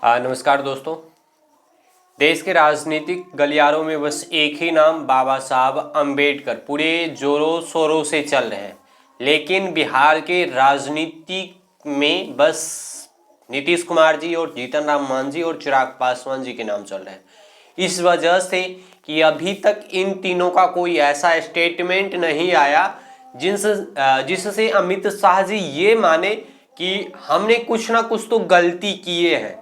नमस्कार दोस्तों। देश के राजनीतिक गलियारों में बस एक ही नाम बाबा साहब अंबेडकर पूरे जोरों शोरों से चल रहे हैं, लेकिन बिहार के राजनीति में बस नीतीश कुमार जी और जीतन राम मांझी और चिराग पासवान जी के नाम चल रहे हैं। इस वजह से कि अभी तक इन तीनों का कोई ऐसा स्टेटमेंट नहीं आया जिससे अमित शाह जी ये माने कि हमने कुछ ना कुछ तो गलती किए हैं,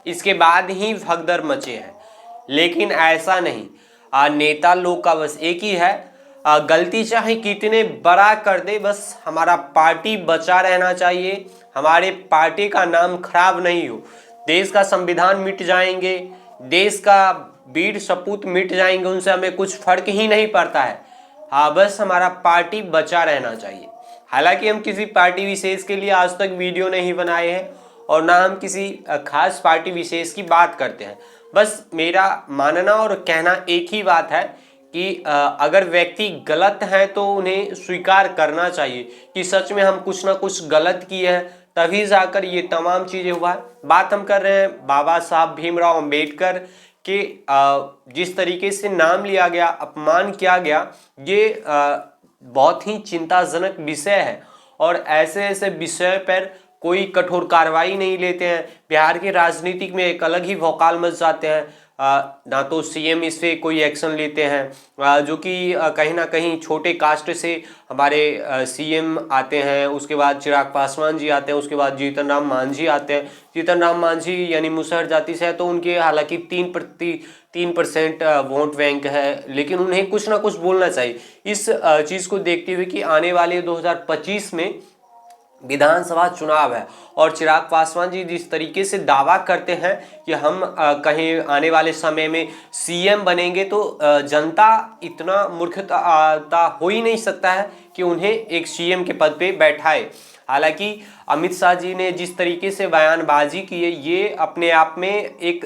इसके बाद ही भगदड़ मचे हैं। लेकिन ऐसा नहीं, नेता लोग का बस एक ही है, गलती चाहे कितने बड़ा कर दे, बस हमारा पार्टी बचा रहना चाहिए, हमारे पार्टी का नाम खराब नहीं हो। देश का संविधान मिट जाएंगे, देश का वीर सपूत मिट जाएंगे, उनसे हमें कुछ फर्क ही नहीं पड़ता है। हाँ, बस हमारा पार्टी बचा रहना चाहिए। हालांकि हम किसी पार्टी विशेष के लिए आज तक वीडियो नहीं बनाए हैं और ना हम किसी खास पार्टी विशेष की बात करते हैं। बस मेरा मानना और कहना एक ही बात है कि अगर व्यक्ति गलत है तो उन्हें स्वीकार करना चाहिए कि सच में हम कुछ ना कुछ गलत किए हैं, तभी जाकर ये तमाम चीज़ें हुआ है। बात हम कर रहे हैं बाबा साहब भीमराव अंबेडकर के जिस तरीके से नाम लिया गया, अपमान किया गया, ये बहुत ही चिंताजनक विषय है और ऐसे ऐसे विषय पर कोई कठोर कार्रवाई नहीं लेते हैं। बिहार के राजनीतिक में एक अलग ही भौकाल मच जाते हैं। ना तो सीएम इस पे कोई एक्शन लेते हैं, जो कि कहीं ना कहीं छोटे कास्ट से हमारे सीएम आते हैं, उसके बाद चिराग पासवान जी आते हैं, उसके बाद जीतन राम मांझी आते हैं। जीतन राम मांझी यानी मुसहर जाति से है, तो उनके हालांकि 3% वोट बैंक है, लेकिन उन्हें कुछ ना कुछ बोलना चाहिए। इस चीज़ को देखते हुए कि आने वाले 2025 में विधानसभा चुनाव है और चिराग पासवान जी जिस तरीके से दावा करते हैं कि हम कहीं आने वाले समय में सीएम बनेंगे, तो जनता इतना मूर्खता हो ही नहीं सकता है कि उन्हें एक सीएम के पद पे बैठाए। हालांकि अमित शाह जी ने जिस तरीके से बयानबाजी की है, ये अपने आप में एक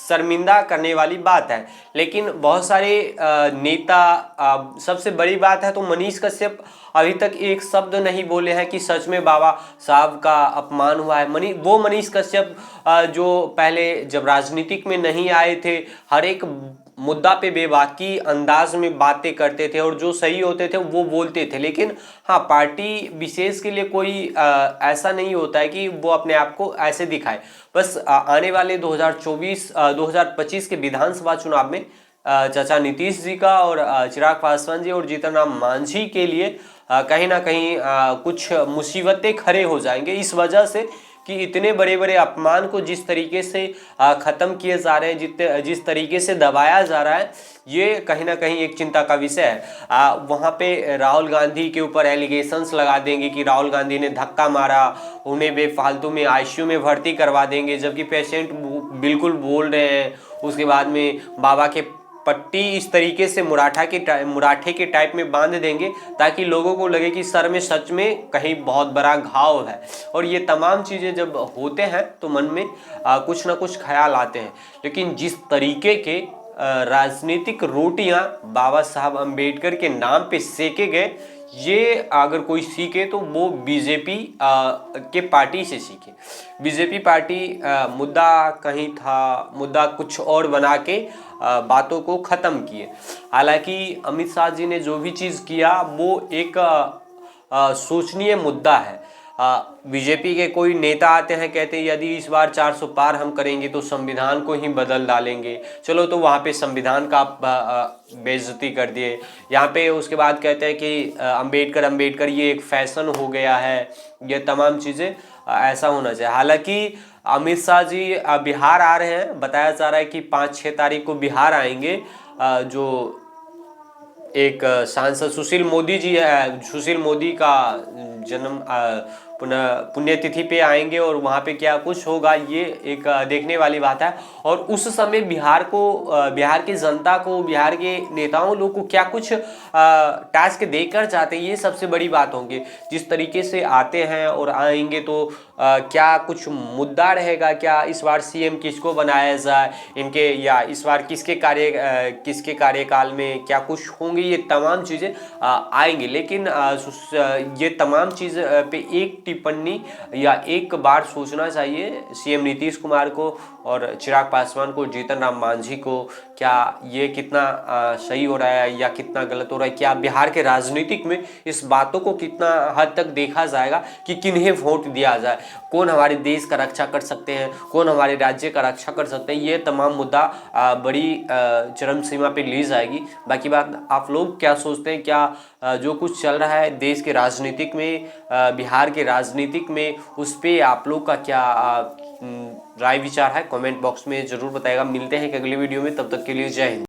शर्मिंदा करने वाली बात है। लेकिन बहुत सारे नेता, सबसे बड़ी बात है तो मनीष कश्यप अभी तक एक शब्द नहीं बोले हैं कि सच में बाबा साहब का अपमान हुआ है। मनीष कश्यप जो पहले जब राजनीतिक में नहीं आए थे, हर एक मुद्दा पे बेबाकी अंदाज में बातें करते थे और जो सही होते थे वो बोलते थे। लेकिन हाँ, पार्टी विशेष के लिए कोई ऐसा नहीं होता है कि वो अपने आप को ऐसे दिखाए। बस आने वाले 2025 के विधानसभा चुनाव में चाचा नीतीश जी का और चिराग पासवान जी और जीतन राम मांझी के लिए कहीं ना कहीं कुछ मुसीबतें खड़े हो जाएंगे, इस वजह से कि इतने बड़े बड़े अपमान को जिस तरीके से ख़त्म किए जा रहे हैं, जिस तरीके से दबाया जा रहा है, ये कहीं ना कहीं एक चिंता का विषय है। वहाँ पे राहुल गांधी के ऊपर एलिगेशंस लगा देंगे कि राहुल गांधी ने धक्का मारा, उन्हें बेफालतू में आईसीयू में भर्ती करवा देंगे, जबकि पेशेंट बिल्कुल बोल रहे हैं। उसके बाद में बाबा के पट्टी इस तरीके से मुराठे के टाइप में बांध देंगे ताकि लोगों को लगे कि सर में सच में कहीं बहुत बड़ा घाव है। और ये तमाम चीज़ें जब होते हैं तो मन में कुछ ना कुछ ख्याल आते हैं। लेकिन जिस तरीके के राजनीतिक रोटियां बाबा साहब अंबेडकर के नाम पे सेके गए, ये अगर कोई सीखे तो वो बीजेपी के पार्टी से सीखे। बीजेपी पार्टी मुद्दा कहीं था, मुद्दा कुछ और बना के बातों को ख़त्म किए। हालांकि अमित शाह जी ने जो भी चीज़ किया वो एक सोचनीय मुद्दा है। बीजेपी के कोई नेता आते हैं, कहते हैं यदि इस बार 400 पार हम करेंगे तो संविधान को ही बदल डालेंगे। चलो, तो वहाँ पे संविधान का बेइज्जती कर दिए। यहाँ पे उसके बाद कहते हैं कि अंबेडकर ये एक फैशन हो गया है। ये तमाम चीज़ें ऐसा होना चाहिए। हालांकि अमित शाह जी बिहार आ रहे हैं, बताया जा रहा है कि 5-6 तारीख को बिहार आएंगे। जो एक सांसद सुशील मोदी का जन्म पुण्यतिथि पे आएंगे और वहाँ पे क्या कुछ होगा, ये एक देखने वाली बात है। और उस समय बिहार की जनता को, बिहार के नेताओं लोग को क्या कुछ टास्क देकर जाते हैं, ये सबसे बड़ी बात होंगी। जिस तरीके से आते हैं और आएंगे तो क्या कुछ मुद्दा रहेगा, क्या इस बार सीएम किसको बनाया जाए इनके, या इस बार किसके कार्यकाल में क्या कुछ होंगे, ये तमाम चीज़ें आएंगी। लेकिन ये तमाम चीज़ पे एक टिप्पणी या एक बार सोचना चाहिए सीएम नीतीश कुमार को और चिराग पासवान को, जीतन राम मांझी को, क्या ये कितना सही हो रहा है या कितना गलत हो रहा है? क्या बिहार के राजनीतिक में इस बातों को कितना हद तक देखा जाएगा कि किन्हें वोट दिया जाए, कौन हमारे देश का रक्षा कर सकते हैं, कौन हमारे राज्य का रक्षा कर सकते हैं? ये तमाम मुद्दा बड़ी चरम सीमा पे ले जाएगी। बाकी बात आप लोग क्या सोचते हैं? क्या जो कुछ चल रहा है देश के राजनीतिक में, बिहार के राजनीतिक में, उस पर आप लोग का क्या राय विचार है? कमेंट बॉक्स में ज़रूर बताएगा। मिलते हैं एक अगले वीडियो में, तब तक के लिए जय हिंद।